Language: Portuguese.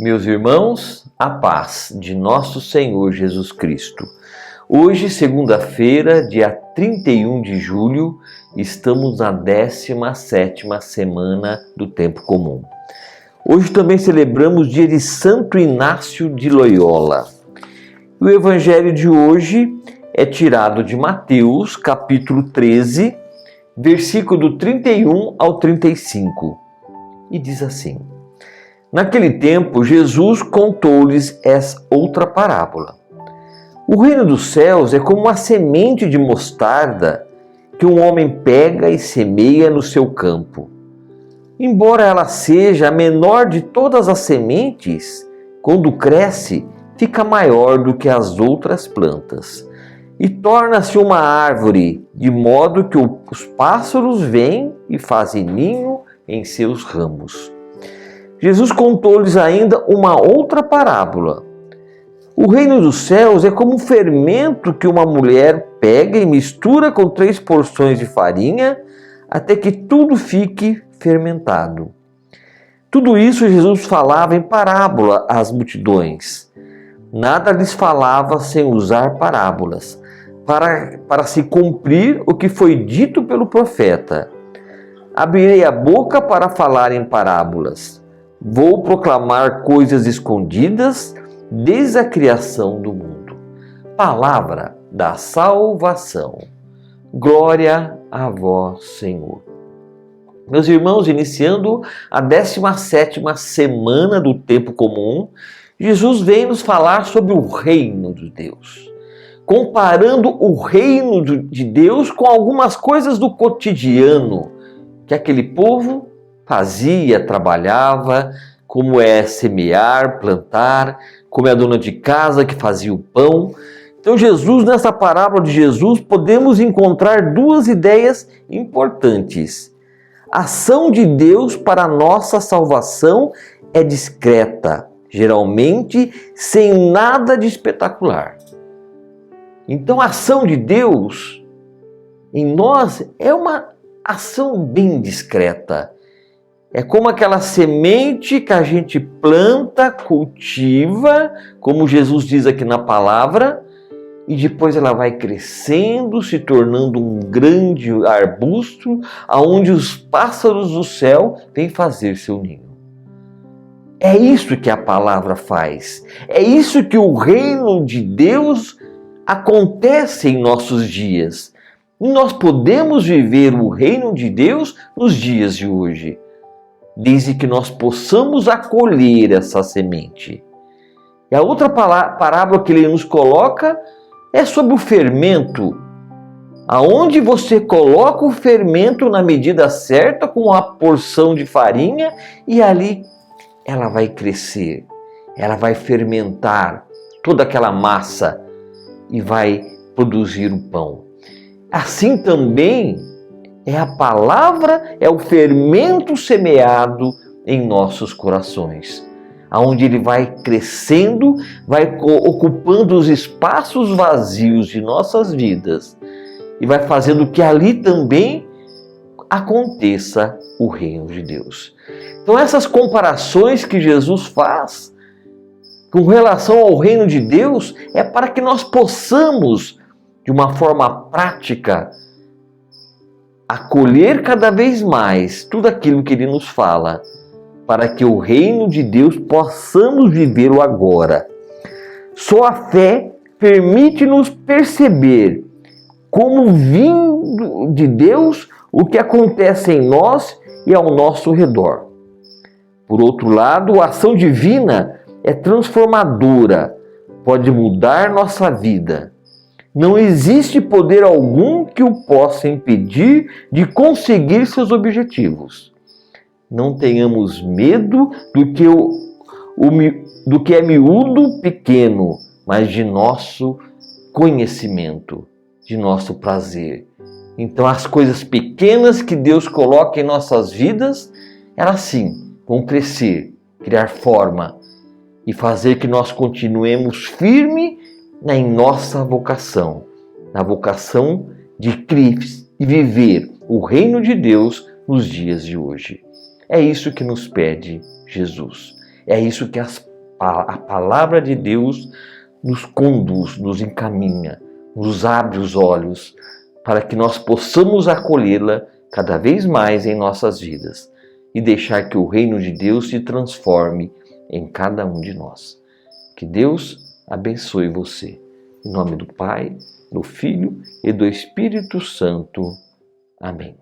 Meus irmãos, a paz de nosso Senhor Jesus Cristo. Hoje, segunda-feira, dia 31 de julho, estamos na 17ª semana do Tempo Comum. Hoje também celebramos o dia de Santo Inácio de Loyola. O evangelho de hoje é tirado de Mateus, capítulo 13, versículo do 31 ao 35, e diz assim: Naquele tempo, Jesus contou-lhes essa outra parábola. O reino dos céus é como uma semente de mostarda que um homem pega e semeia no seu campo. Embora ela seja a menor de todas as sementes, quando cresce, fica maior do que as outras plantas e torna-se uma árvore, de modo que os pássaros vêm e fazem ninho em seus ramos. Jesus contou-lhes ainda uma outra parábola. O reino dos céus é como um fermento que uma mulher pega e mistura com 3 porções de farinha até que tudo fique fermentado. Tudo isso Jesus falava em parábola às multidões. Nada lhes falava sem usar parábolas, para se cumprir o que foi dito pelo profeta. Abrirei a boca para falar em parábolas. Vou proclamar coisas escondidas desde a criação do mundo. Palavra da salvação. Glória a vós, Senhor. Meus irmãos, iniciando a 17ª semana do Tempo Comum, Jesus vem nos falar sobre o reino de Deus, comparando o reino de Deus com algumas coisas do cotidiano que aquele povo fazia, trabalhava, como é semear, plantar, como é a dona de casa que fazia o pão. Então Jesus, nessa parábola de Jesus, podemos encontrar 2 ideias importantes. A ação de Deus para a nossa salvação é discreta, geralmente sem nada de espetacular. Então a ação de Deus em nós é uma ação bem discreta. É como aquela semente que a gente planta, cultiva, como Jesus diz aqui na palavra, e depois ela vai crescendo, se tornando um grande arbusto, aonde os pássaros do céu vêm fazer seu ninho. É isso que a palavra faz. É isso que o reino de Deus acontece em nossos dias. E nós podemos viver o reino de Deus nos dias de hoje, desde que nós possamos acolher essa semente. E a outra parábola que ele nos coloca é sobre o fermento. Aonde você coloca o fermento na medida certa, com a porção de farinha, e ali ela vai crescer, ela vai fermentar toda aquela massa e vai produzir o pão. Assim também é a palavra, é o fermento semeado em nossos corações, aonde ele vai crescendo, vai ocupando os espaços vazios de nossas vidas e vai fazendo que ali também aconteça o reino de Deus. Então essas comparações que Jesus faz com relação ao reino de Deus é para que nós possamos, de uma forma prática, acolher cada vez mais tudo aquilo que ele nos fala, para que o reino de Deus possamos vivê-lo agora. Só a fé permite-nos perceber, como vindo de Deus, o que acontece em nós e ao nosso redor. Por outro lado, a ação divina é transformadora, pode mudar nossa vida. Não existe poder algum que o possa impedir de conseguir seus objetivos. Não tenhamos medo do que é miúdo, pequeno, mas de nosso conhecimento, de nosso prazer. Então as coisas pequenas que Deus coloca em nossas vidas, elas sim vão crescer, criar forma e fazer que nós continuemos firmes em nossa vocação, na vocação de Cristo e viver o reino de Deus nos dias de hoje. É isso que nos pede Jesus. É isso que as a palavra de Deus nos conduz, nos encaminha, nos abre os olhos para que nós possamos acolhê-la cada vez mais em nossas vidas e deixar que o reino de Deus se transforme em cada um de nós. Que Deus abençoe você. Em nome do Pai, do Filho e do Espírito Santo. Amém.